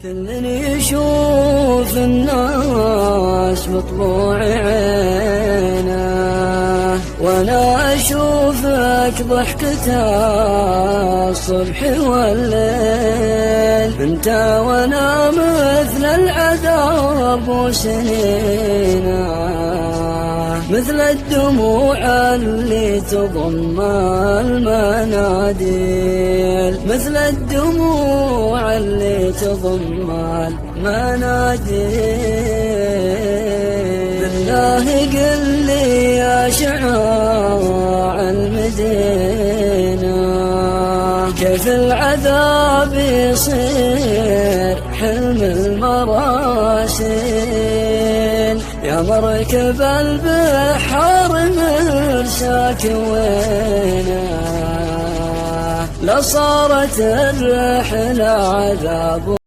كل يشوف الناس مطبوع عينه، وانا اشوفك ضحكته الصبح والليل. انت وانا مثل العذاب وسنينه، مثل الدموع اللي تضم المناديل، مثل الدموع اللي تضم المناديل. بالله قل لي يا شعاع المدينة، كيف العذاب يصير حلم المراسيل؟ يا مركب البحر مرساك وينه، لصارت الرحلة عذاب.